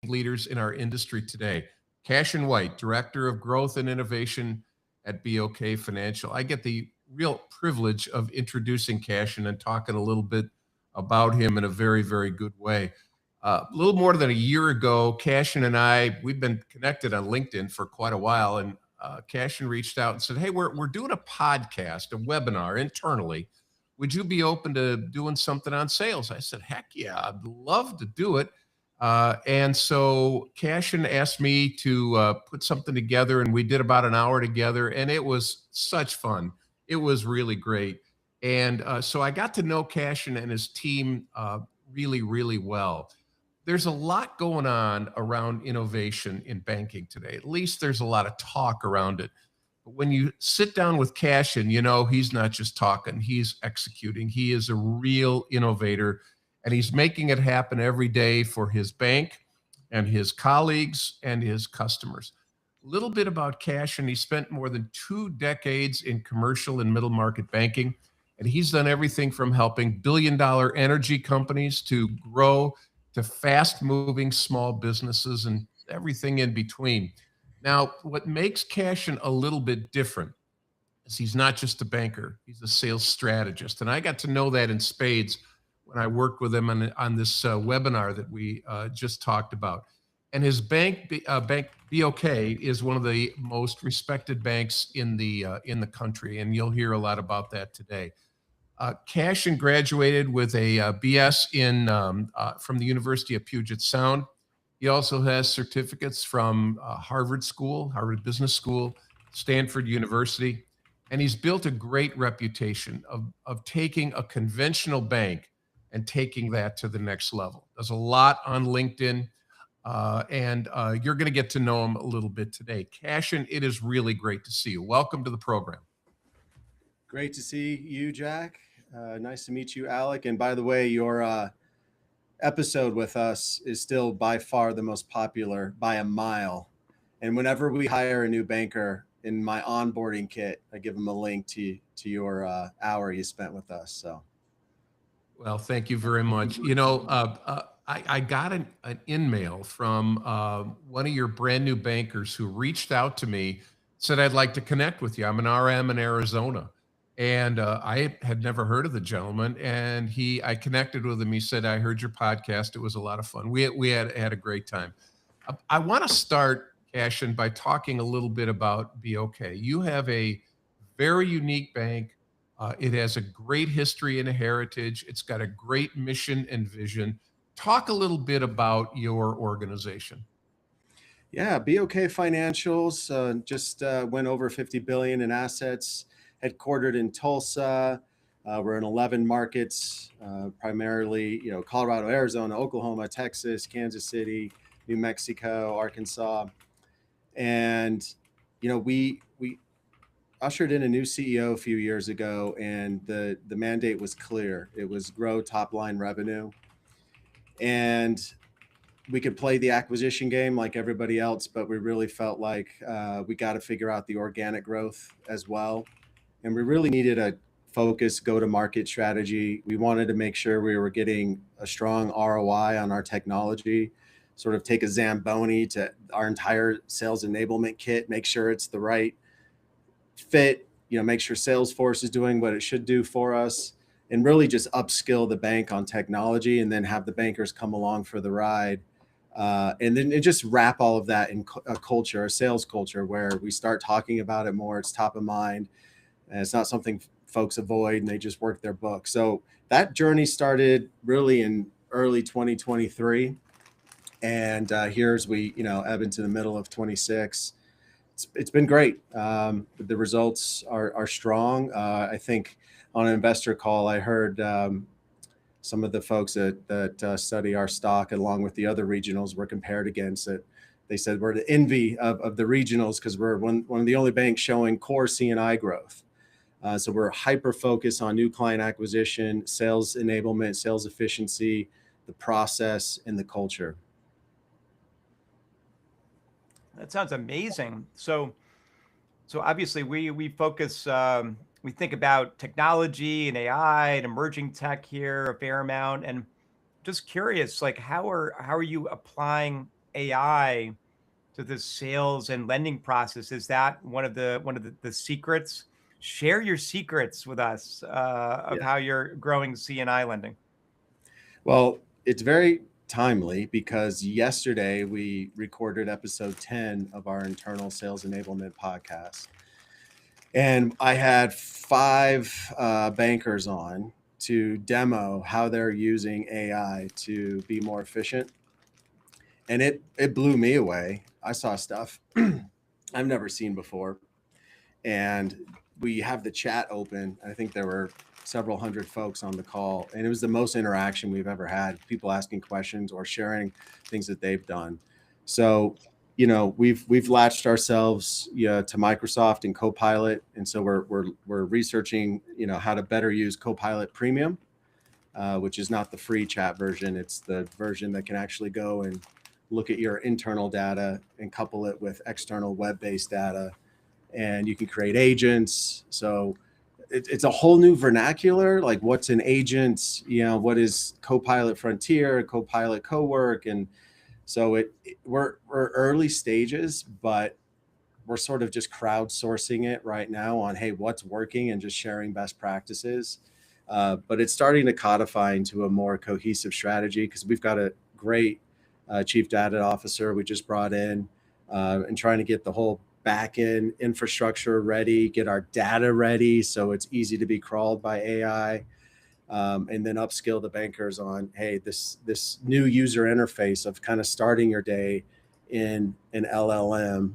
leaders in our industry today. Cashin White, Director of Growth and Innovation at BOK Financial. I get the real privilege of introducing Cashin and talking a little bit about him in a very, very good way. A little more than a year ago, Cashin and we've been connected on LinkedIn for quite a while, and Cashin reached out and said, "Hey, we're doing a podcast, a webinar internally. Would you be open to doing something on sales?" I said, "Heck yeah, I'd love to do it." And so Cashin asked me to put something together, and we did about an hour together, and it was such fun. It was really great. And so I got to know Cashin and his team really, really well. There's a lot going on around innovation in banking today. At least there's a lot of talk around it. But when you sit down with Cashin, you know he's not just talking, he's executing. He is a real innovator, and he's making it happen every day for his bank and his colleagues and his customers. A little bit about Cashin. He spent more than 2 decades in commercial and middle market banking, and he's done everything from helping billion-dollar energy companies to grow to fast-moving small businesses and everything in between. Now, what makes Cashin a little bit different is he's not just a banker, he's a sales strategist. And I got to know that in spades when I worked with him on this webinar that we just talked about. And his bank BOK is one of the most respected banks in the country, and you'll hear a lot about that today. Cashin graduated with a BS from the University of Puget Sound. He also has certificates from Harvard Business School, Stanford University, and he's built a great reputation of taking a conventional bank and taking that to the next level. There's a lot on LinkedIn, and you're going to get to know him a little bit today. Cashin, it is really great to see you. Welcome to the program. Great to see you, Jack. Nice to meet you, Alec. And by the way, your episode with us is still by far the most popular by a mile. And whenever we hire a new banker in my onboarding kit, I give them a link to your hour you spent with us. So, well, thank you very much. I got an in-mail from one of your brand new bankers who reached out to me, said, "I'd like to connect with you. I'm an RM in Arizona." And I had never heard of the gentleman. And I connected with him. He said, "I heard your podcast. It was a lot of fun." We had a great time. I want to start, Cashin, by talking a little bit about BOK. You have a very unique bank. It has a great history and a heritage. It's got a great mission and vision. Talk a little bit about your organization. yeah, BOK Financials just went over 50 billion in assets, headquartered in Tulsa. We're in 11 markets, primarily, Colorado, Arizona, Oklahoma, Texas, Kansas City, New Mexico, Arkansas. And, we ushered in a new CEO a few years ago, and the mandate was clear. It was grow top line revenue. And we could play the acquisition game like everybody else, but we really felt like we got to figure out the organic growth as well. And we really needed a focused go-to-market strategy. We wanted to make sure we were getting a strong ROI on our technology, sort of take a Zamboni to our entire sales enablement kit, make sure it's the right fit, make sure Salesforce is doing what it should do for us, and really just upskill the bank on technology, and then have the bankers come along for the ride. And then just wrap all of that in a culture, a sales culture, where we start talking about it more. It's top of mind, and it's not something folks avoid and they just work their book. So that journey started really in early 2023. And here's we, ebb into the middle of 26. It's been great. The results are strong. I think on an investor call, I heard some of the folks that study our stock, along with the other regionals, were compared against it. They said we're the envy of the regionals because we're one of the only banks showing core C&I growth. So we're hyper focused on new client acquisition, sales enablement, sales efficiency, the process, and the culture. That sounds amazing. So obviously we focus, we think about technology and AI and emerging tech here a fair amount. And just curious, like how are you applying AI to the sales and lending process? Is that one of the secrets? Share your secrets with us of Yeah. how you're growing CNI lending. Well, it's very timely because yesterday we recorded episode 10 of our internal sales enablement podcast. And I had 5 bankers on to demo how they're using AI to be more efficient. And it blew me away. I saw stuff I've never seen before. And we have the chat open. I think there were several hundred folks on the call, and it was the most interaction we've ever had, people asking questions or sharing things that they've done. So, we've latched ourselves to Microsoft and Copilot, and so we're researching how to better use Copilot Premium, which is not the free chat version. It's the version that can actually go and look at your internal data and couple it with external web-based data, and you can create agents. So it's a whole new vernacular, like what's an agent, what is Copilot Frontier, Copilot Cowork. And so we're early stages, but we're sort of just crowdsourcing it right now on, hey, what's working, and just sharing best practices. But it's starting to codify into a more cohesive strategy, because we've got a great chief data officer we just brought in, and trying to get the whole back-end infrastructure ready, get our data ready so it's easy to be crawled by AI, and then upskill the bankers on, hey, this new user interface of kind of starting your day in an LLM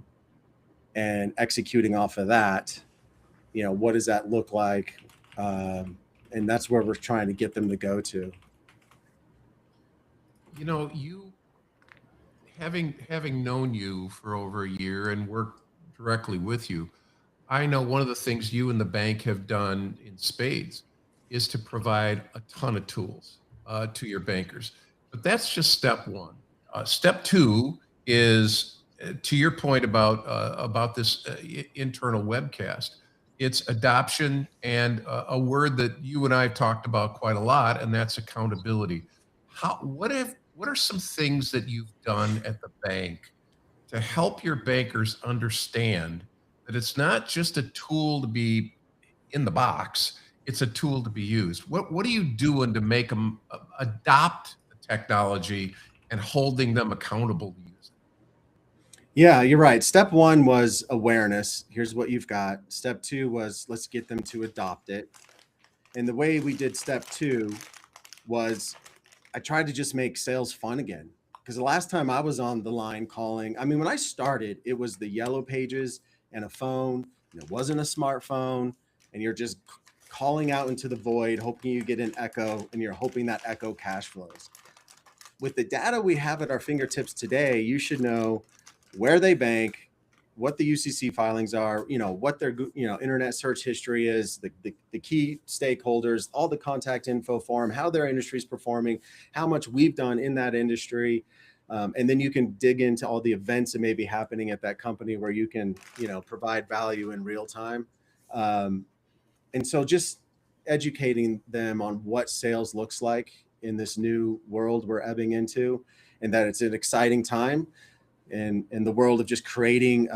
and executing off of that. What does that look like? And that's where we're trying to get them to go to. You having known you for over a year and worked directly with you, I know one of the things you and the bank have done in spades is to provide a ton of tools to your bankers. But that's just step one. Step two is, to your point about this internal webcast. It's adoption, and a word that you and I have talked about quite a lot, and that's accountability. What are some things that you've done at the bank to help your bankers understand that it's not just a tool to be in the box, it's a tool to be used? What are you doing to make them adopt the technology and holding them accountable to use it? Yeah, you're right. Step one was awareness. Here's what you've got. Step two was, let's get them to adopt it. And the way we did step two was, I tried to just make sales fun again. Because the last time I was on the line calling, when I started, it was the yellow pages and a phone, and it wasn't a smartphone, and you're just calling out into the void, hoping you get an echo, and you're hoping that echo cash flows. With the data we have at our fingertips today, you should know where they bank, what the UCC filings are, what their internet search history is, the key stakeholders, all the contact info for them, how their industry is performing, how much we've done in that industry. And then you can dig into all the events that may be happening at that company where you can, provide value in real time. And so just educating them on what sales looks like in this new world we're ebbing into, and that it's an exciting time in the world of just creating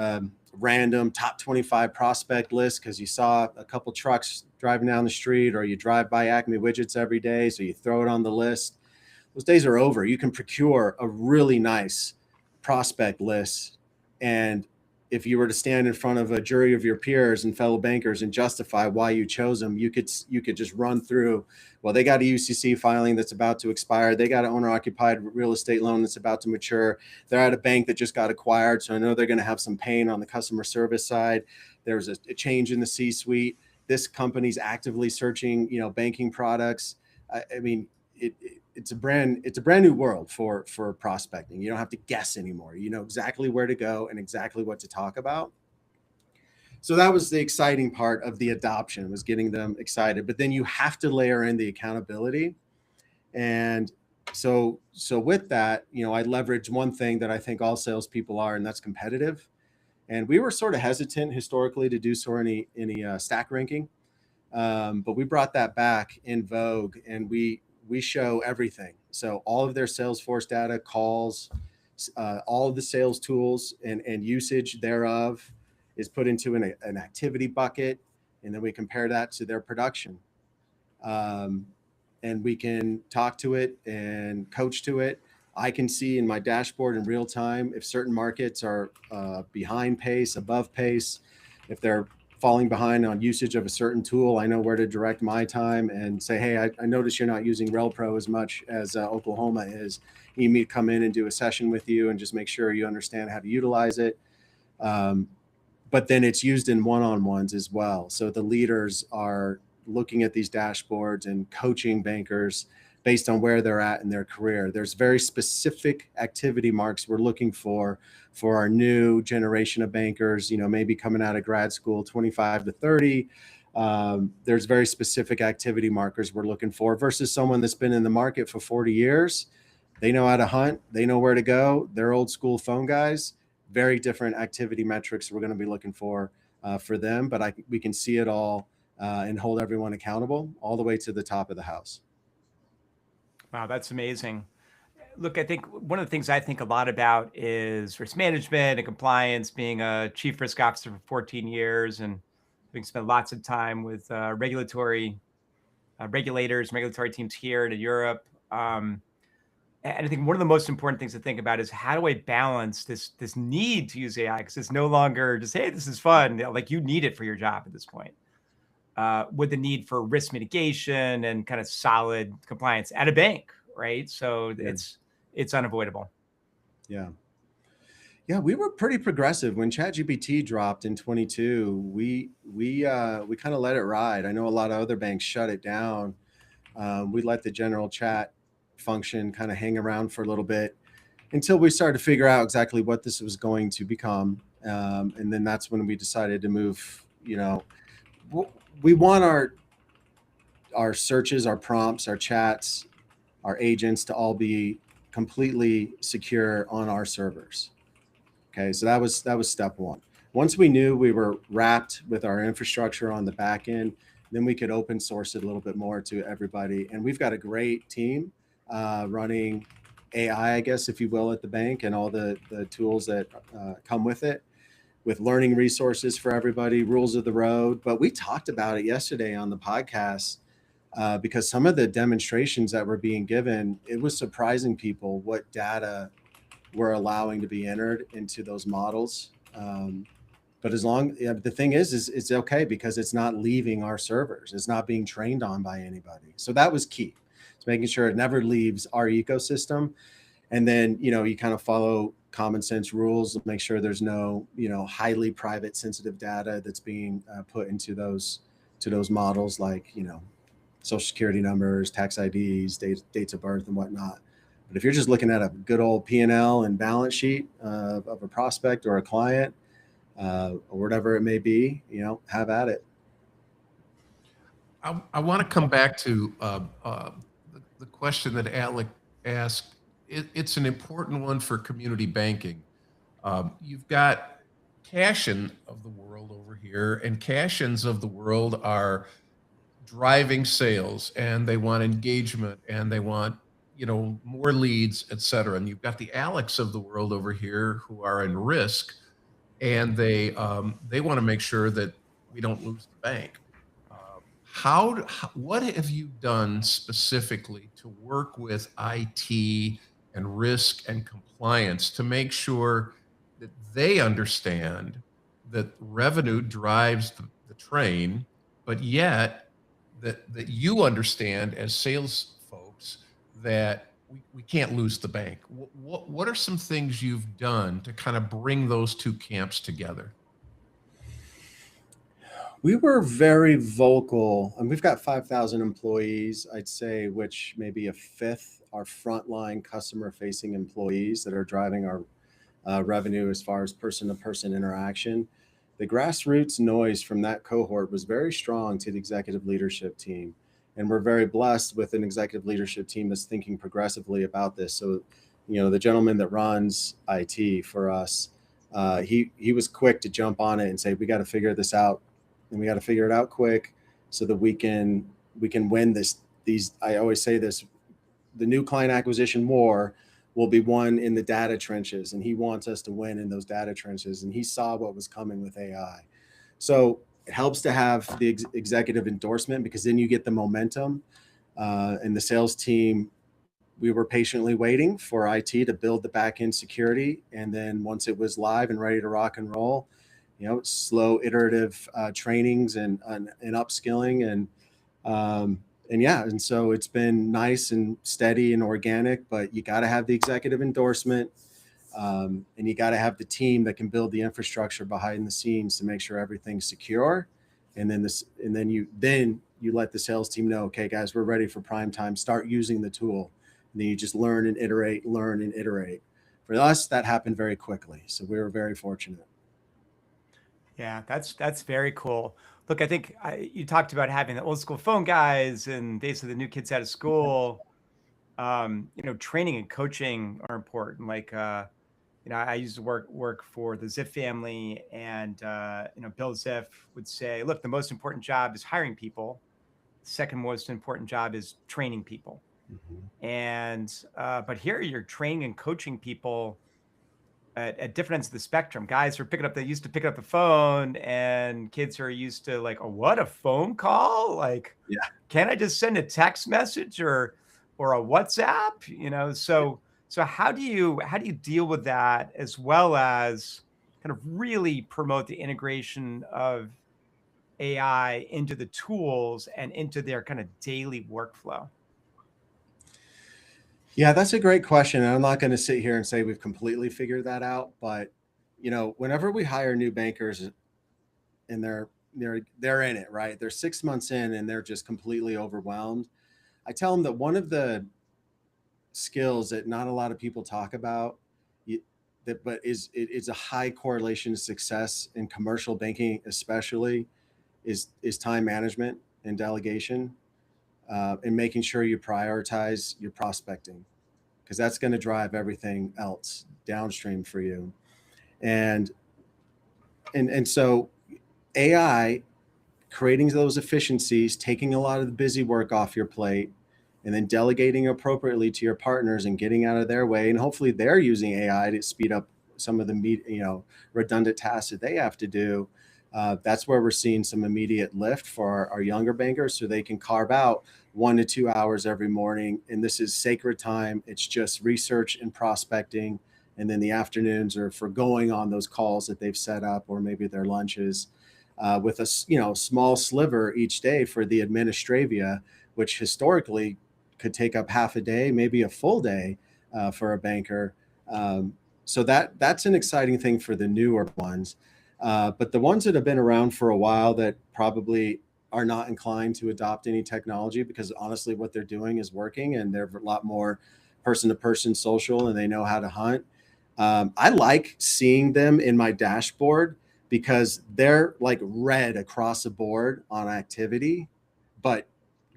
random top 25 prospect lists because you saw a couple trucks driving down the street, or you drive by Acme Widgets every day, so you throw it on the list. Those days are over. You can procure a really nice prospect list, and if you were to stand in front of a jury of your peers and fellow bankers and justify why you chose them, you could just run through, well, they got a UCC filing that's about to expire. They got an owner-occupied real estate loan that's about to mature. They're at a bank that just got acquired, so I know they're going to have some pain on the customer service side. There's a change in the C-suite. This company's actively searching, banking products. It's a brand new world for prospecting. You don't have to guess anymore. You know exactly where to go and exactly what to talk about. So that was the exciting part of the adoption, was getting them excited. But then you have to layer in the accountability. And so with that, I leverage one thing that I think all salespeople are, and that's competitive. And we were sort of hesitant historically to do so any stack ranking, but we brought that back in vogue, and we show everything. So all of their Salesforce data, calls, all of the sales tools and usage thereof is put into an activity bucket, and then we compare that to their production. And we can talk to it and coach to it. I can see in my dashboard in real time if certain markets are behind pace, above pace. If they're falling behind on usage of a certain tool, I know where to direct my time and say, hey, I notice you're not using RelPro as much as Oklahoma is. You need me to come in and do a session with you and just make sure you understand how to utilize it. But then it's used in one-on-ones as well. So the leaders are looking at these dashboards and coaching bankers based on where they're at in their career. There's very specific activity marks we're looking for our new generation of bankers, maybe coming out of grad school, 25 to 30. There's very specific activity markers we're looking for versus someone that's been in the market for 40 years. They know how to hunt. They know where to go. They're old school phone guys. Very different activity metrics we're going to be looking for them. But we can see it all and hold everyone accountable all the way to the top of the house. Wow, that's amazing. Look, I think one of the things I think a lot about is risk management and compliance, being a chief risk officer for 14 years and having spent lots of time with regulators, regulatory teams here and in Europe. And I think one of the most important things to think about is how do I balance this need to use AI? Because it's no longer just, hey, this is fun. Like you need it for your job at this point. With the need for risk mitigation and kind of solid compliance at a bank, right? So it's unavoidable. Yeah. Yeah, we were pretty progressive when ChatGPT dropped in 22. We kind of let it ride. I know a lot of other banks shut it down. We let the general chat function kind of hang around for a little bit until we started to figure out exactly what this was going to become. And then that's when we decided to move. We want our searches, our prompts, our chats, our agents to all be completely secure on our servers. Okay, so that was step one. Once we knew we were wrapped with our infrastructure on the back end, then we could open source it a little bit more to everybody. And we've got a great team running AI, I guess, if you will, at the bank and all the tools that come with it, with learning resources for everybody, rules of the road. But we talked about it yesterday on the podcast because some of the demonstrations that were being given, it was surprising people what data we're allowing to be entered into those models. But the thing is it's okay because it's not leaving our servers. It's not being trained on by anybody. So that was key. It's making sure it never leaves our ecosystem. And then, you kind of follow common sense rules, make sure there's no, highly private sensitive data that's being put into those models, like, social security numbers, tax IDs, dates of birth and whatnot. But if you're just looking at a good old P&L and balance sheet of a prospect or a client or whatever it may be, have at it. I want to come back to the question that Alec asked. It's an important one for community banking. You've got Cashin of the world over here, and Cashins of the world are driving sales, and they want engagement, and they want more leads, et cetera. And you've got the Alex of the world over here who are in risk, and they want to make sure that we don't lose the bank. What have you done specifically to work with IT and risk and compliance to make sure that they understand that revenue drives the train, but yet that you understand as sales folks that we can't lose the bank? What are some things you've done to kind of bring those two camps together? We were very vocal, and we've got 5,000 employees, I'd say, which maybe a fifth are frontline customer-facing employees that are driving our revenue as far as person-to-person interaction. The grassroots noise from that cohort was very strong to the executive leadership team, and we're very blessed with an executive leadership team that's thinking progressively about this. So, the gentleman that runs IT for us, he was quick to jump on it and say, we got to figure this out. And we got to figure it out quick so that we can win these. I always say this, the new client acquisition war will be won in the data trenches, and he wants us to win in those data trenches. And he saw what was coming with AI. So it helps to have the executive endorsement, because then you get the momentum. And the sales team, we were patiently waiting for IT to build the back-end security. And then once it was live and ready to rock and roll, you know, slow iterative trainings and upskilling and yeah, and so it's been nice and steady and organic, but you got to have the executive endorsement, and you got to have the team that can build the infrastructure behind the scenes to make sure everything's secure. And then you let the sales team know, okay, guys, we're ready for prime time. Start using the tool. And then you just learn and iterate. For us, that happened very quickly, so we were very fortunate. Yeah, that's very cool. Look, I think you talked about having the old school phone guys and basically the new kids out of school. You know, training and coaching are important. Like, you know, I used to work for the Ziff family, and you know, Bill Ziff would say, "Look, the most important job is hiring people. The second most important job is training people." Mm-hmm. And but here you're training and coaching people at different ends of the spectrum. Guys are picking up, they used to pick up the phone, and kids are used to like, oh, what, a phone call? Like, Yeah. can I just send a text message or a WhatsApp? You know, so how do you deal with that, as well as kind of really promote the integration of AI into the tools and into their kind of daily workflow? Yeah, that's a great question. And I'm not going to sit here and say we've completely figured that out, but you know, whenever we hire new bankers and they're in it, right? They're 6 months in and they're just completely overwhelmed. I tell them that one of the skills that not a lot of people talk about, but it's a high correlation to success in commercial banking, especially, is time management and delegation, and making sure you prioritize your prospecting, because that's going to drive everything else downstream for you. And so AI, creating those efficiencies, taking a lot of the busy work off your plate, and then delegating appropriately to your partners and getting out of their way. And hopefully they're using AI to speed up some of the redundant tasks that they have to do. That's where we're seeing some immediate lift for our younger bankers, so they can carve out 1 to 2 hours every morning. And this is sacred time. It's just research and prospecting. And then the afternoons are for going on those calls that they've set up, or maybe their lunches, with a small sliver each day for the administravia, which historically could take up half a day, maybe a full day, for a banker. So that's an exciting thing for the newer ones. But the ones that have been around for a while that probably are not inclined to adopt any technology, because honestly, what they're doing is working and they're a lot more person-to-person social and they know how to hunt. I like seeing them in my dashboard, because they're like red across the board on activity, but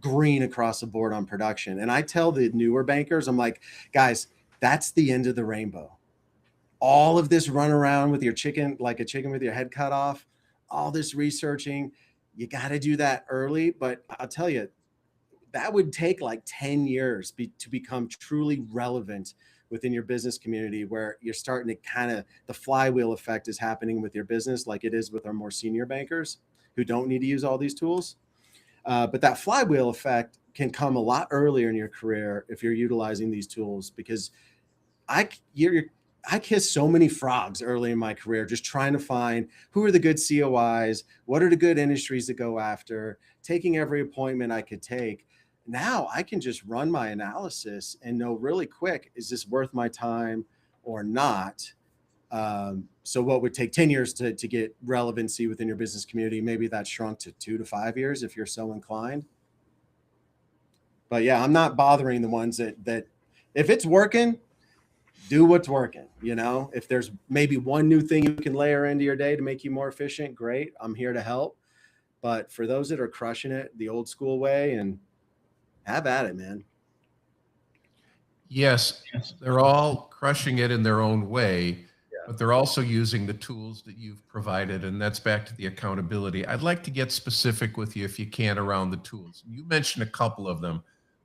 green across the board on production. And I tell the newer bankers, I'm like, guys, that's the end of the rainbow. All of this run around with your chicken, like a chicken with your head cut off, all this researching, you got to do that early. But I'll tell you, that would take like 10 years to become truly relevant within your business community, where you're starting to kind of, the flywheel effect is happening with your business, like it is with our more senior bankers who don't need to use all these tools. But that flywheel effect can come a lot earlier in your career if you're utilizing these tools, because I kissed so many frogs early in my career, just trying to find who are the good COIs, what are the good industries to go after, taking every appointment I could take. Now I can just run my analysis and know really quick, is this worth my time or not? So what would take 10 years to get relevancy within your business community, maybe that shrunk to 2 to 5 years if you're so inclined. But yeah, I'm not bothering the ones that if it's working, do what's working. If there's maybe one new thing you can layer into your day to make you more efficient, great. I'm here to help. But for those that are crushing it the old school way, and have at it, man. Yes, they're all crushing it in their own way, but they're also using the tools that you've provided. And that's back to the accountability. I'd like to get specific with you, if you can, around the tools. You mentioned a couple of them.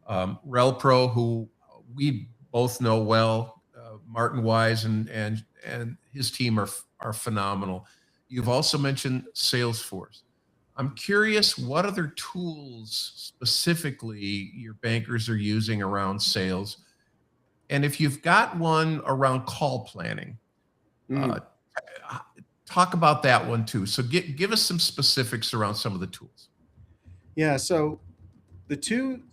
RelPro, who we both know well, Martin Wise and his team are phenomenal. You've also mentioned Salesforce. I'm curious what other tools specifically your bankers are using around sales, and if you've got one around call planning. Mm. Talk about that one too. So give us some specifics around some of the tools. Yeah. So the two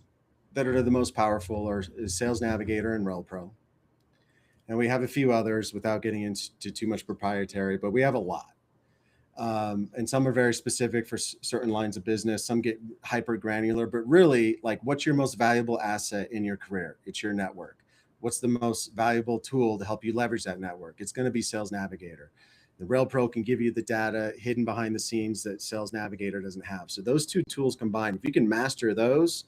that are the most powerful is Sales Navigator and RelPro. And we have a few others without getting into too much proprietary, but we have a lot. And some are very specific for certain lines of business. Some get hyper granular, but really, like, what's your most valuable asset in your career? It's your network. What's the most valuable tool to help you leverage that network? It's going to be Sales Navigator. The RelPro can give you the data hidden behind the scenes that Sales Navigator doesn't have. So those two tools combined, if you can master those,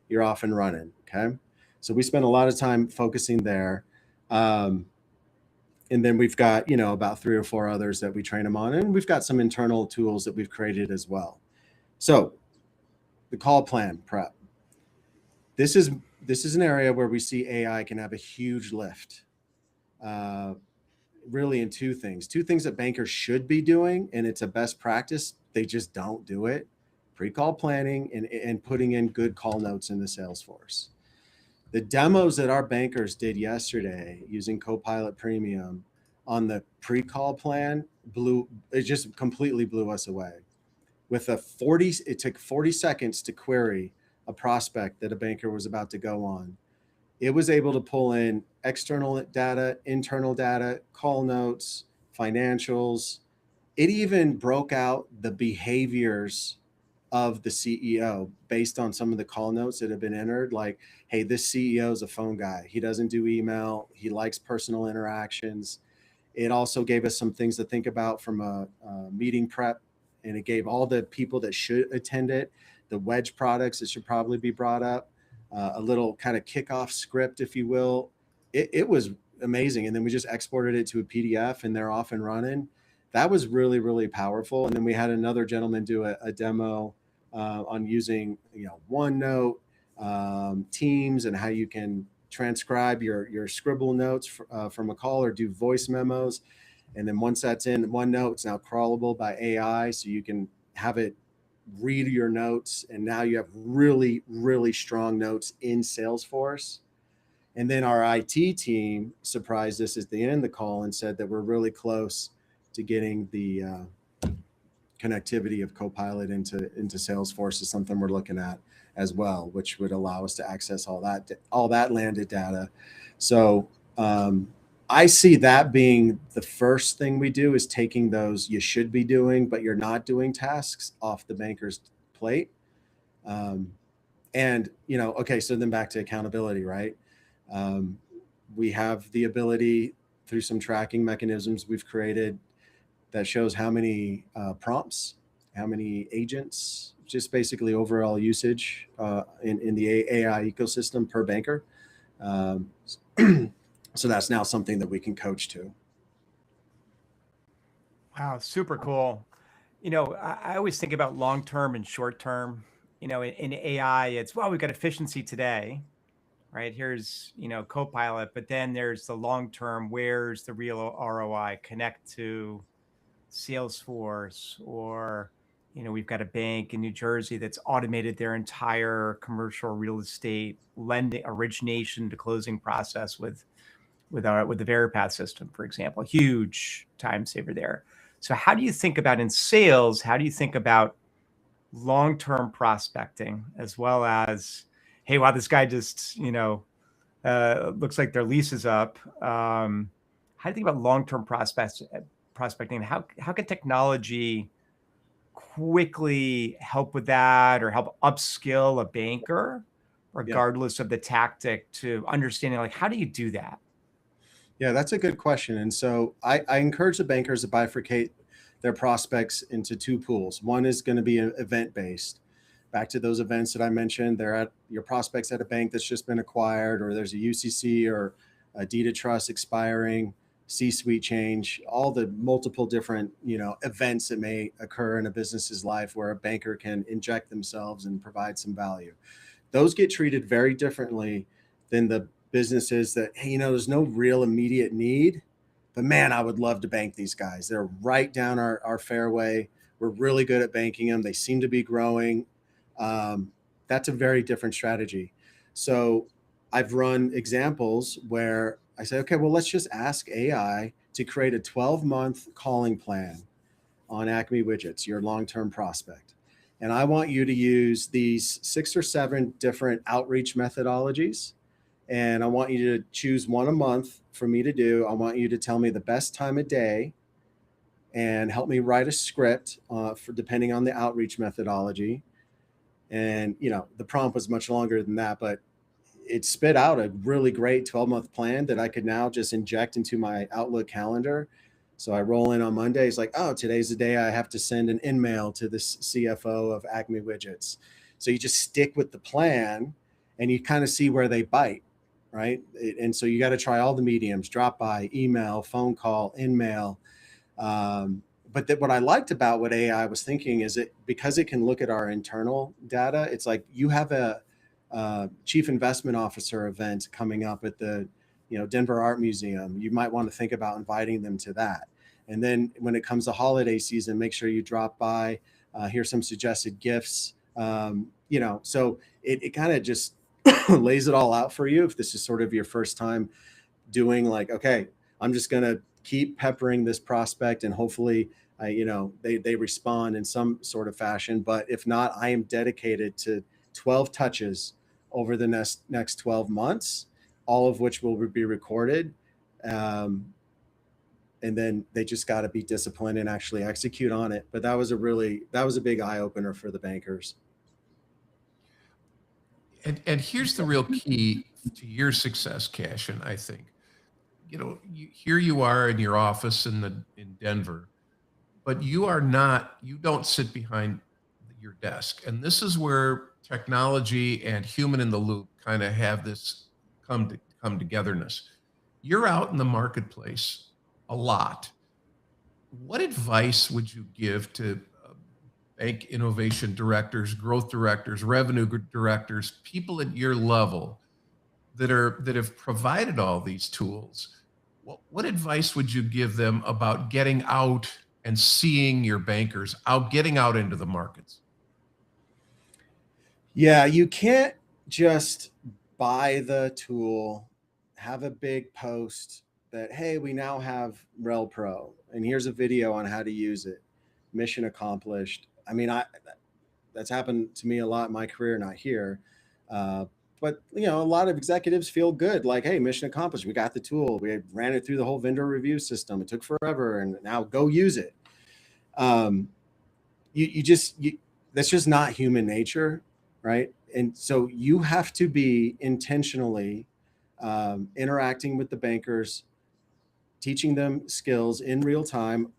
you're off and running. Okay. So we spend a lot of time focusing there. And then we've got, about 3 or 4 others that we train them on. And we've got some internal tools that we've created as well. So the call plan prep. This is an area where we see AI can have a huge lift. Really in two things that bankers should be doing, and it's a best practice. They just don't do it. Pre-call planning and putting in good call notes in the Salesforce. The demos that our bankers did yesterday using Copilot Premium on the pre-call plan it just completely blew us away. It took 40 seconds to query a prospect that a banker was about to go on. It was able to pull in external data, internal data, call notes, financials. It even broke out the behaviors of the CEO based on some of the call notes that have been entered. Like, hey, this CEO is a phone guy. He doesn't do email. He likes personal interactions. It also gave us some things to think about from a meeting prep. And it gave all the people that should attend it, the wedge products that should probably be brought up, a little kind of kickoff script, if you will. It was amazing. And then we just exported it to a PDF and they're off and running. That was really, really powerful. And then we had another gentleman do a demo on using, OneNote, Teams, and how you can transcribe your scribble notes from a call or do voice memos. And then once that's in OneNote, it's now crawlable by AI, so you can have it read your notes. And now you have really, really strong notes in Salesforce. And then our IT team surprised us at the end of the call and said that we're really close to getting the connectivity of Copilot into Salesforce is something we're looking at as well, which would allow us to access all that landed data. So I see that being the first thing we do, is taking those you should be doing, but you're not doing tasks off the banker's plate. Okay, so then back to accountability, right? We have the ability through some tracking mechanisms we've created that shows how many prompts, how many agents, just basically overall usage in the AI ecosystem per banker. So that's now something that we can coach to. Wow, super cool. I always think about long-term and short-term. In AI, it's, well, we've got efficiency today, right? Here's, Copilot, but then there's the long-term, where's the real ROI? Connect to Salesforce, or, we've got a bank in New Jersey that's automated their entire commercial real estate lending origination to closing process with the Veripath system, for example. Huge time saver there. So how do you think about in sales, how do you think about long-term prospecting, as well as, hey, wow, this guy just, looks like their lease is up. How do you think about long-term prospecting? How can technology quickly help with that, or help upskill a banker, regardless of the tactic, to understanding, like, how do you do that? Yeah, that's a good question. And so I encourage the bankers to bifurcate their prospects into 2 pools. One is going to be event-based. Back to those events that I mentioned, they're at your prospects at a bank that's just been acquired, or there's a UCC or a deed of trust expiring, C-suite change, all the multiple different, events that may occur in a business's life where a banker can inject themselves and provide some value. Those get treated very differently than the businesses that, hey, there's no real immediate need, but man, I would love to bank these guys. They're right down our fairway. We're really good at banking them. They seem to be growing. That's a very different strategy. So I've run examples where I say, okay, well, let's just ask AI to create a 12-month calling plan on Acme Widgets, your long-term prospect. And I want you to use these 6 or 7 different outreach methodologies. And I want you to choose one a month for me to do. I want you to tell me the best time of day and help me write a script for depending on the outreach methodology. And, the prompt was much longer than that, but it spit out a really great 12-month plan that I could now just inject into my Outlook calendar. So I roll in on Monday. It's like, oh, today's the day I have to send an in-mail to the CFO of Acme Widgets. So you just stick with the plan and you kind of see where they bite, right? And so you got to try all the mediums: drop by, email, phone call, in-mail. But what I liked about what AI was thinking is because it can look at our internal data, it's like you have a chief investment officer event coming up at the Denver Art Museum. You might want to think about inviting them to that. And then when it comes to holiday season, make sure you drop by. Here's some suggested gifts. So it kind of just lays it all out for you. If this is sort of your first time doing, like, okay, I'm just going to keep peppering this prospect and hopefully they respond in some sort of fashion. But if not, I am dedicated to 12 touches over the next 12 months, all of which will be recorded. And then they just got to be disciplined and actually execute on it. But that was a big eye opener for the bankers. And here's the real key to your success, Cashin, I think. Here you are in your office in Denver, but you don't sit behind your desk. And this is where technology and human in the loop kind of have this come togetherness. You're out in the marketplace a lot. What advice would you give to bank innovation directors, growth directors, revenue directors, people at your level that have provided all these tools? What advice would you give them about getting out and seeing your bankers getting out into the markets? Yeah, you can't just buy the tool, have a big post that, hey, we now have Rel Pro, and here's a video on how to use it. Mission accomplished. I mean, that's happened to me a lot in my career, not here. But a lot of executives feel good, like, hey, mission accomplished. We got the tool. We ran it through the whole vendor review system. It took forever, and now go use it. That's just not human nature, right? And so you have to be intentionally interacting with the bankers, teaching them skills in real time,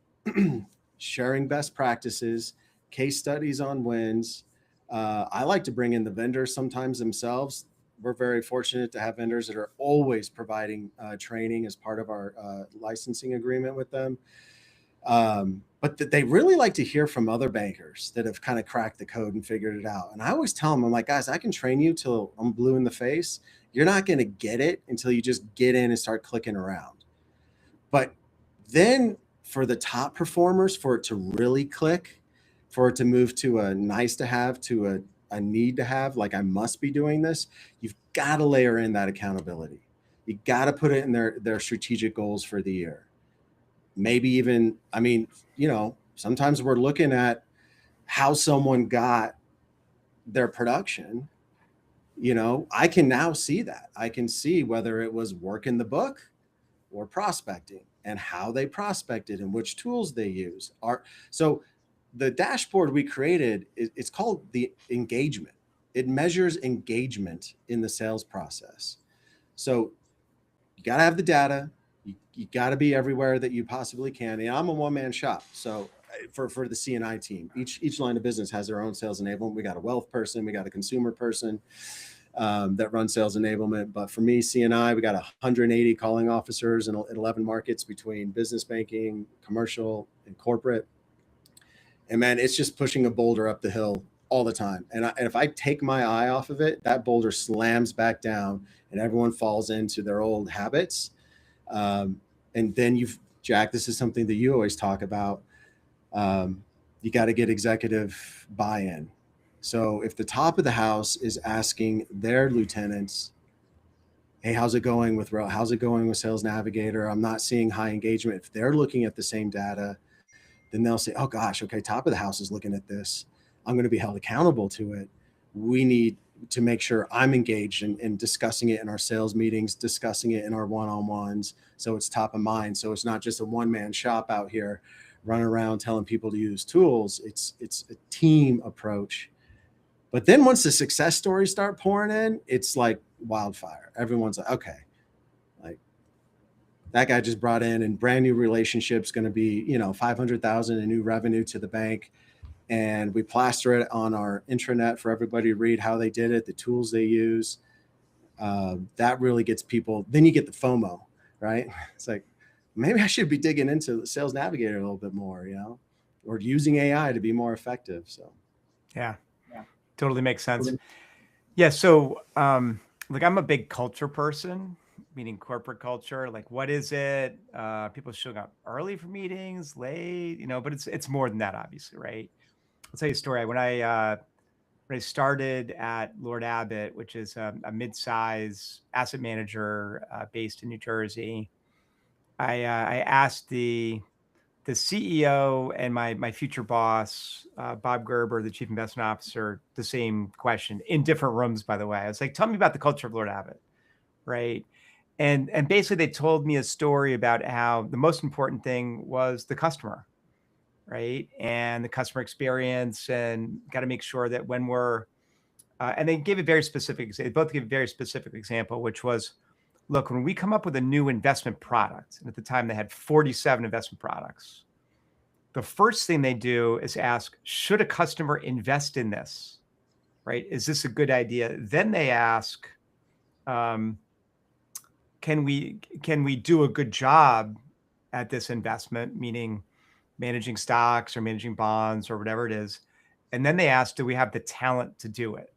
sharing best practices, case studies on wins. I like to bring in the vendors sometimes themselves. We're very fortunate to have vendors that are always providing training as part of our licensing agreement with them. But they really like to hear from other bankers that have kind of cracked the code and figured it out. And I always tell them, I'm like, guys, I can train you till I'm blue in the face. You're not going to get it until you just get in and start clicking around. But then for the top performers, for it to really click, for it to move to a nice to have to a need to have, like I must be doing this, you've got to layer in that accountability. You got to put it in their strategic goals for the year. Maybe even, sometimes we're looking at how someone got their production. I can now see that. I can see whether it was work in the book or prospecting, and how they prospected and which tools they use. So the dashboard we created, it's called the engagement. It measures engagement in the sales process. So you got to have the data. You got to be everywhere that you possibly can. And I'm a one-man shop. So for the C&I team, each line of business has their own sales enablement. We got a wealth person, we got a consumer person that runs sales enablement. But for me, C&I, we got 180 calling officers in 11 markets between business banking, commercial, and corporate. And man, it's just pushing a boulder up the hill all the time. And if I take my eye off of it, that boulder slams back down and everyone falls into their old habits. And then Jack, this is something that you always talk about. You got to get executive buy-in. So if the top of the house is asking their lieutenants, hey, how's it going with Sales Navigator? I'm not seeing high engagement. If they're looking at the same data, then they'll say, oh gosh, okay, top of the house is looking at this. I'm going to be held accountable to it. We need to make sure I'm engaged in discussing it in our sales meetings, discussing it in our one-on-ones. So it's top of mind. So it's not just a one-man shop out here running around telling people to use tools. It's a team approach. But then once the success stories start pouring in, it's like wildfire. Everyone's like, okay, like that guy just brought in and brand new relationships, going to be, $500,000 in new revenue to the bank. And we plaster it on our intranet for everybody to read how they did it, the tools they use. That really gets people. Then you get the FOMO, right? It's like, maybe I should be digging into Sales Navigator a little bit more, or using AI to be more effective. So, yeah, totally makes sense. Yeah. So, like, I'm a big culture person, meaning corporate culture. Like, what is it? People showing up early for meetings, late, but it's more than that, obviously, right? I'll tell you a story. When I started at Lord Abbett, which is a mid-size asset manager based in New Jersey, I asked the CEO and my future boss, Bob Gerber, the chief investment officer, the same question in different rooms, by the way. I was like, tell me about the culture of Lord Abbett, right? And basically they told me a story about how the most important thing was the customer, right? And the customer experience, and got to make sure that when we're, and they gave a very specific, they both gave a very specific example, which was, look, when we come up with a new investment product, and at the time they had 47 investment products, the first thing they do is ask, should a customer invest in this, right? Is this a good idea? Then they ask, can we do a good job at this investment, meaning managing stocks or managing bonds or whatever it is. And then they ask, do we have the talent to do it?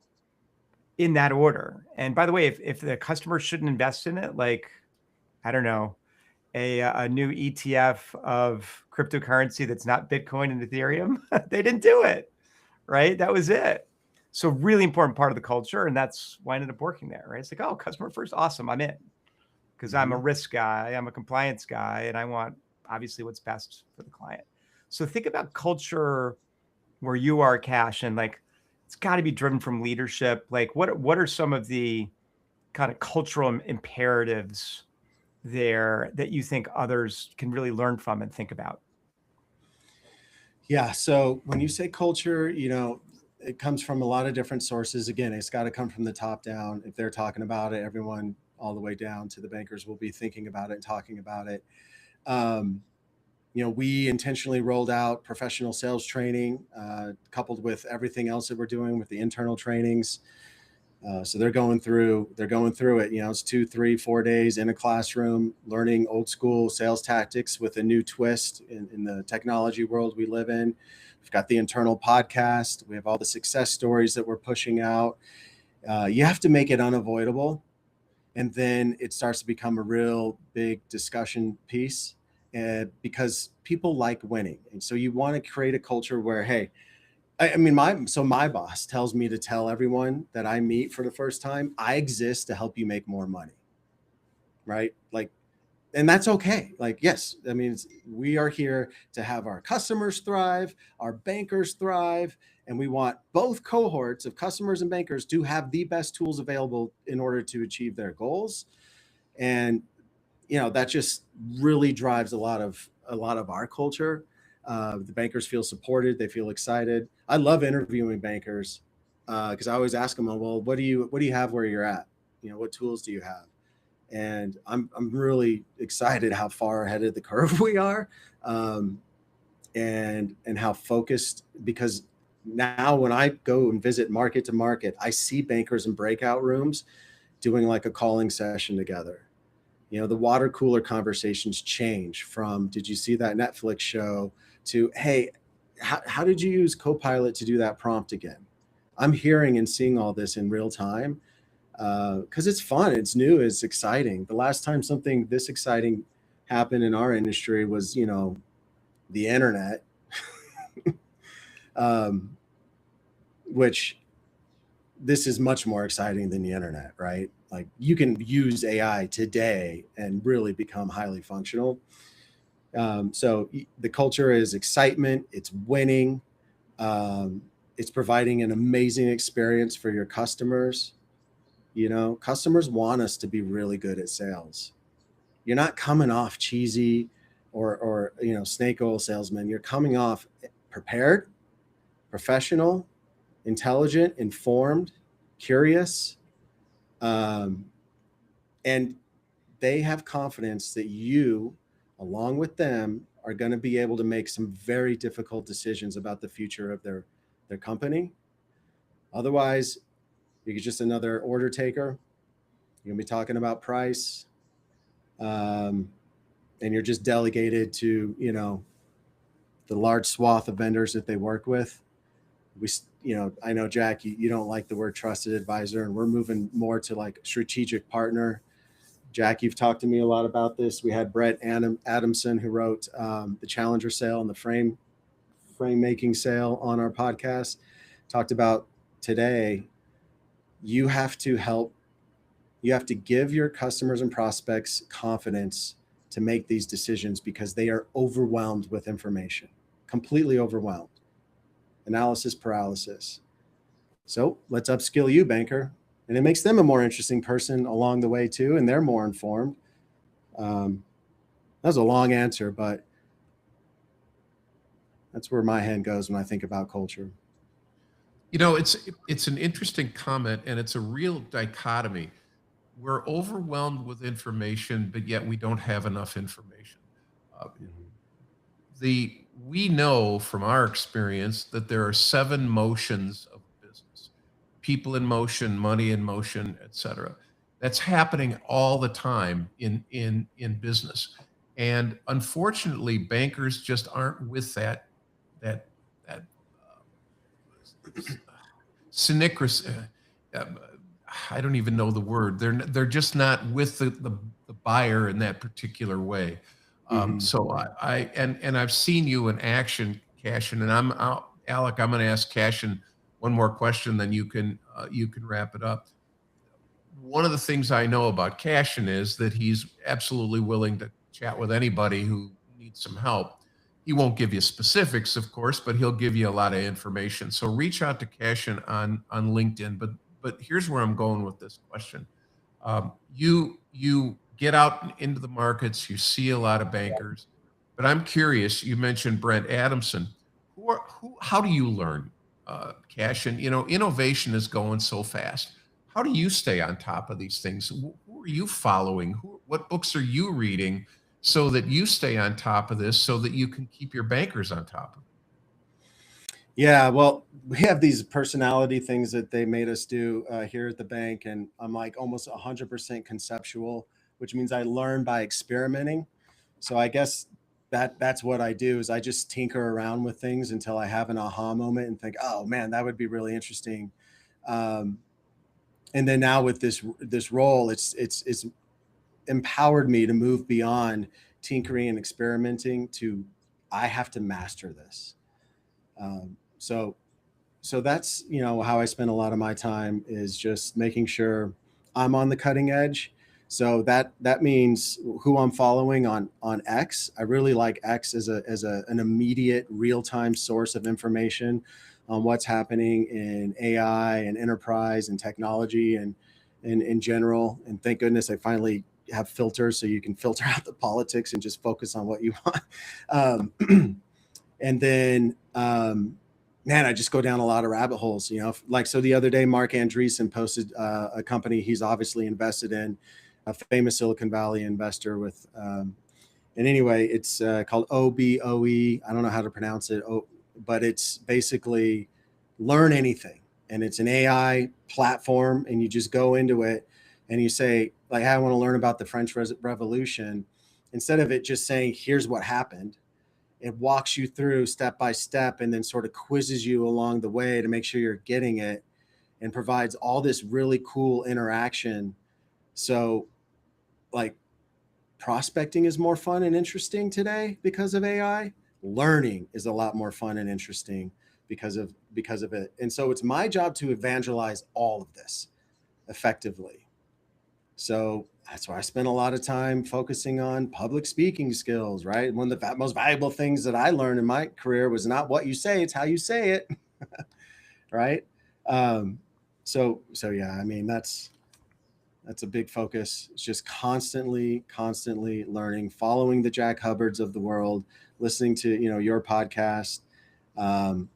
In that order. And by the way, if the customer shouldn't invest in it, like, I don't know, a new ETF of cryptocurrency that's not Bitcoin and Ethereum, they didn't do it, right? That was it. So really important part of the culture. And that's why I ended up working there, right? It's like, oh, customer first, awesome, I'm in. Because I'm a risk guy, I'm a compliance guy, and I want obviously what's best for the client. So think about culture where you are, Cash, and like, it's got to be driven from leadership. Like, what are some of the kind of cultural imperatives there that you think others can really learn from and think about? Yeah. So when you say culture, it comes from a lot of different sources. Again, it's got to come from the top down. If they're talking about it, everyone all the way down to the bankers will be thinking about it and talking about it. We intentionally rolled out professional sales training, coupled with everything else that we're doing with the internal trainings. So they're going through it. It's 2, 3, 4 days in a classroom, learning old school sales tactics with a new twist in the technology world we live in. We've got the internal podcast. We have all the success stories that we're pushing out. You have to make it unavoidable. And then it starts to become a real big discussion piece. Because people like winning. And so you want to create a culture where, hey, my boss tells me to tell everyone that I meet for the first time, I exist to help you make more money. Right? Like, and that's okay. Like, yes, we are here to have our customers thrive, our bankers thrive, and we want both cohorts of customers and bankers to have the best tools available in order to achieve their goals. And that just really drives a lot of our culture. The bankers feel supported. They feel excited. I love interviewing bankers because I always ask them, well, what do you have where you're at? What tools do you have? And I'm really excited how far ahead of the curve we are, and how focused, because now when I go and visit market to market, I see bankers in breakout rooms doing like a calling session together. The water cooler conversations change from, did you see that Netflix show, to, hey, how did you use Copilot to do that prompt again? I'm hearing and seeing all this in real time because it's fun, it's new, it's exciting. The last time something this exciting happened in our industry was, the internet, um, which this is much more exciting than the internet, right? Like you can use AI today and really become highly functional. So the culture is excitement, it's winning, it's providing an amazing experience for your customers. Customers want us to be really good at sales. You're not coming off cheesy or snake oil salesman. You're coming off prepared, professional, intelligent, informed, curious, um, and they have confidence that you, along with them, are going to be able to make some very difficult decisions about the future of their company. Otherwise, you're just another order taker. You're going to be talking about price, and you're just delegated to the large swath of vendors that they work with. I know, Jack, you don't like the word trusted advisor, and we're moving more to like strategic partner. Jack, you've talked to me a lot about this. We had Brett Adamson, who wrote the Challenger sale and the frame making sale on our podcast, talked about today. You have to give your customers and prospects confidence to make these decisions because they are overwhelmed with information, completely overwhelmed. Analysis paralysis. So let's upskill you, banker. And it makes them a more interesting person along the way too, and they're more informed. That was a long answer, but that's where my head goes when I think about culture. It's an interesting comment, and it's a real dichotomy. We're overwhelmed with information, but yet we don't have enough information. We know from our experience that there are 7 motions of business: people in motion, money in motion, et cetera. That's happening all the time in business. And unfortunately, bankers just aren't with that synchronous. I don't even know the word. They're just not with the buyer in that particular way. So I've seen you in action, Cashin, and Alec. I'm going to ask Cashin one more question, then you can wrap it up. One of the things I know about Cashin is that he's absolutely willing to chat with anybody who needs some help. He won't give you specifics, of course, but he'll give you a lot of information. So reach out to Cashin on LinkedIn. But here's where I'm going with this question. You get out into the markets, you see a lot of bankers, but I'm curious. You mentioned Brent Adamson. How do you learn, Cashin? Innovation is going so fast. How do you stay on top of these things? Who are you following? What books are you reading so that you stay on top of this, so that you can keep your bankers on top of it? Yeah, well, we have these personality things that they made us do here at the bank, and I'm like almost 100% conceptual, which means I learn by experimenting. So I guess that's what I do is I just tinker around with things until I have an aha moment and think, oh man, that would be really interesting. And then now with this role, it's empowered me to move beyond tinkering and experimenting to I have to master this. So that's how I spend a lot of my time is just making sure I'm on the cutting edge. So that means who I'm following on X. I really like X as an immediate real-time source of information on what's happening in AI and enterprise and technology and in general. And thank goodness I finally have filters so you can filter out the politics and just focus on what you want. And then, man, I just go down a lot of rabbit holes, so the other day, Mark Andreessen posted a company he's obviously invested in, a famous Silicon Valley investor with, and anyway, it's called OBOE. I don't know how to pronounce it, but it's basically learn anything. And it's an AI platform, and you just go into it and you say, like, hey, I want to learn about the French Revolution. Instead of it just saying, here's what happened, it walks you through step by step and then sort of quizzes you along the way to make sure you're getting it, and provides all this really cool interaction. So like prospecting is more fun and interesting today because of AI. Learning is a lot more fun and interesting because of it. And so it's my job to evangelize all of this effectively. So that's why I spend a lot of time focusing on public speaking skills, right? One of the most valuable things that I learned in my career was not what you say, it's how you say it. Right. So yeah, I mean, that's a big focus. It's just constantly learning, following the Jack Hubbards of the world, listening to, your podcast, man,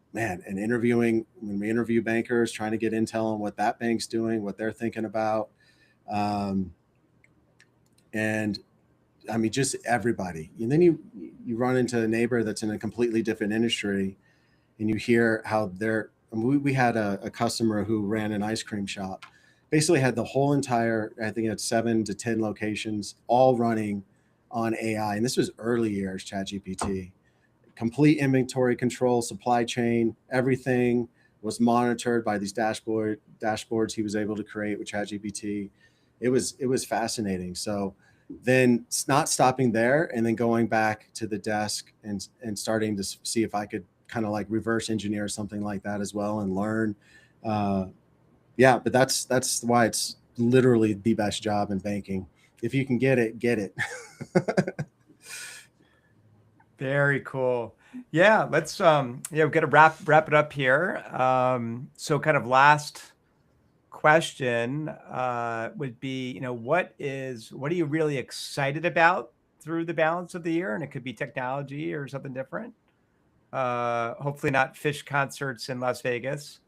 and interviewing, when we interview bankers, trying to get intel on what that bank's doing, what they're thinking about. And I mean, just everybody. And then you run into a neighbor that's in a completely different industry, and you hear how we had a customer who ran an ice cream shop, basically had the whole entire, I think it had 7 to 10 locations, all running on AI. And this was early years ChatGPT. Complete inventory control, supply chain, everything was monitored by these dashboards he was able to create with ChatGPT. It was fascinating. So then it's not stopping there and then going back to the desk and starting to see if I could kind of like reverse engineer something like that as well and learn. Yeah, but that's why it's literally the best job in banking. If you can get it, get it. Very cool. Yeah, let's we're gonna wrap it up here. So kind of last question would be, what are you really excited about through the balance of the year? And it could be technology or something different. Hopefully not fish concerts in Las Vegas.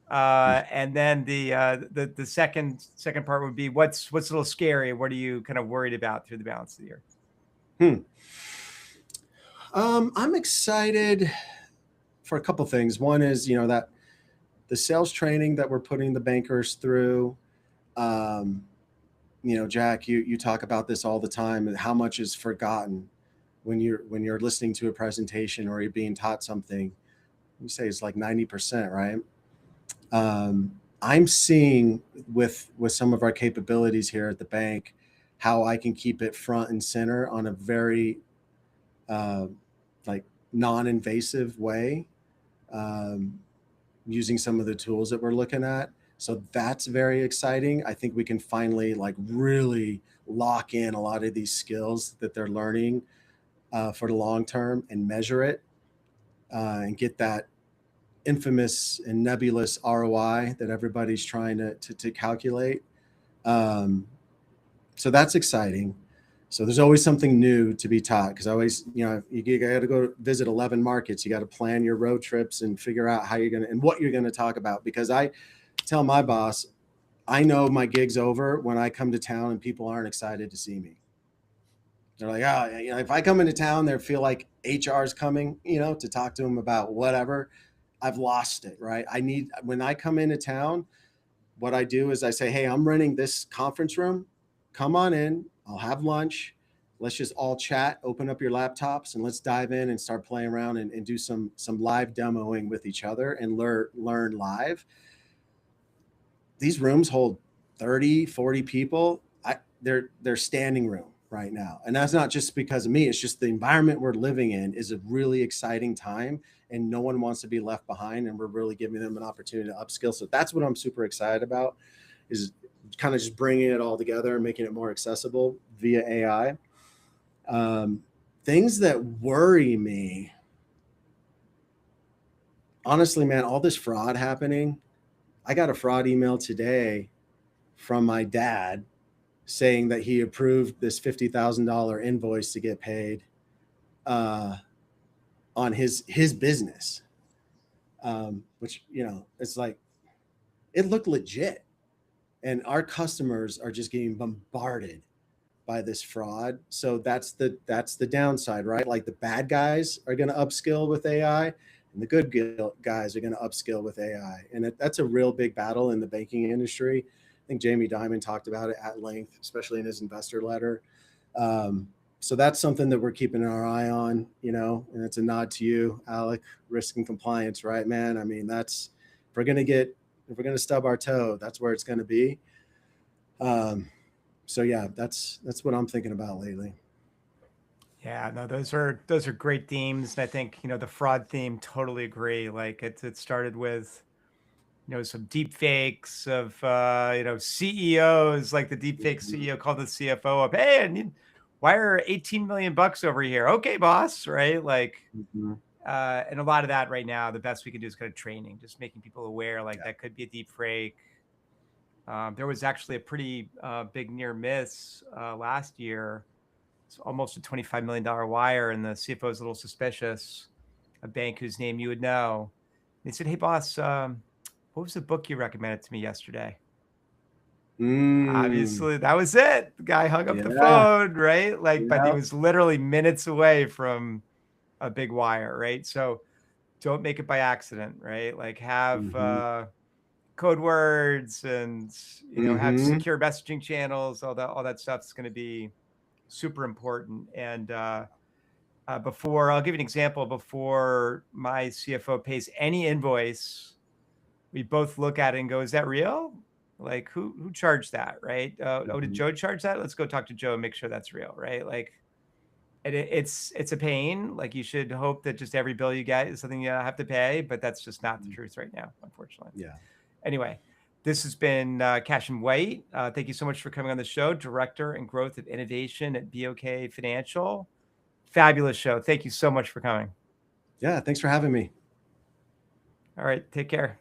And then the second part would be what's a little scary. What are you kind of worried about through the balance of the year? I'm excited for a couple things. One is, that the sales training that we're putting the bankers through. Jack, you talk about this all the time, and how much is forgotten when you're listening to a presentation or you're being taught something. You say it's like 90%, right? I'm seeing with some of our capabilities here at the bank, how I can keep it front and center on a very like non-invasive way, using some of the tools that we're looking at. So that's very exciting. I think we can finally like really lock in a lot of these skills that they're learning for the long term and measure it and get that infamous and nebulous ROI that everybody's trying to calculate. So that's exciting. So there's always something new to be taught, because I always, you got to go visit 11 markets. You got to plan your road trips and figure out how you're going to, and what you're going to talk about. Because I tell my boss, I know my gig's over when I come to town and people aren't excited to see me. They're like, if I come into town, they feel like HR is coming, to talk to them about whatever. I've lost it, right? When I come into town, what I do is I say, hey, I'm renting this conference room. Come on in. I'll have lunch. Let's just all chat, open up your laptops, and let's dive in and start playing around and do some live demoing with each other and learn live. These rooms hold 30, 40 people. They're standing room right now. And that's not just because of me. It's just the environment we're living in is a really exciting time, and no one wants to be left behind. And we're really giving them an opportunity to upskill. So that's what I'm super excited about, is kind of just bringing it all together and making it more accessible via AI. Things that worry me, honestly, man, all this fraud happening. I got a fraud email today from my dad saying that he approved this $50,000 invoice to get paid on his business, which, it's like, it looked legit. And our customers are just getting bombarded by this fraud. So that's the downside, right? Like the bad guys are going to upskill with AI, and the good guys are going to upskill with AI. And that's a real big battle in the banking industry. I think Jamie Dimon talked about it at length, especially in his investor letter. So that's something that we're keeping our eye on, and it's a nod to you, Alec, risk and compliance, right, man? I mean, if we're going to stub our toe, that's where it's going to be. So yeah, that's what I'm thinking about lately. Yeah, no, those are great themes. And I think, the fraud theme, totally agree. Like it started with, some deep fakes of, CEOs, like the deep fake CEO called the CFO up. Hey, I need wire 18 million bucks over here. Okay, boss. Right. Like, and a lot of that right now, the best we can do is kind of training, just making people aware, like that could be a deep fake. There was actually a pretty big near miss last year. It's almost a $25 million wire, and the CFO is a little suspicious. A bank whose name you would know. They said, "Hey, boss, what was the book you recommended to me yesterday?" Obviously, that was it. The guy hung up the phone, right? Like, but he was literally minutes away from a big wire, right? So don't make it by accident, right? Like have code words and have secure messaging channels. All that stuff is going to be super important. And before, I'll give you an example. Before my CFO pays any invoice, we both look at it and go, "Is that real? Like who charged that?" Right? Oh, did Joe charge that? Let's go talk to Joe and make sure that's real, right? Like, it's a pain. Like, you should hope that just every bill you get is something you have to pay, but that's just not the truth right now, unfortunately. Yeah. Anyway, this has been Cashin White. Thank you so much for coming on the show, Director and Growth of Innovation at BOK Financial. Fabulous show. Thank you so much for coming. Yeah, thanks for having me. All right, take care.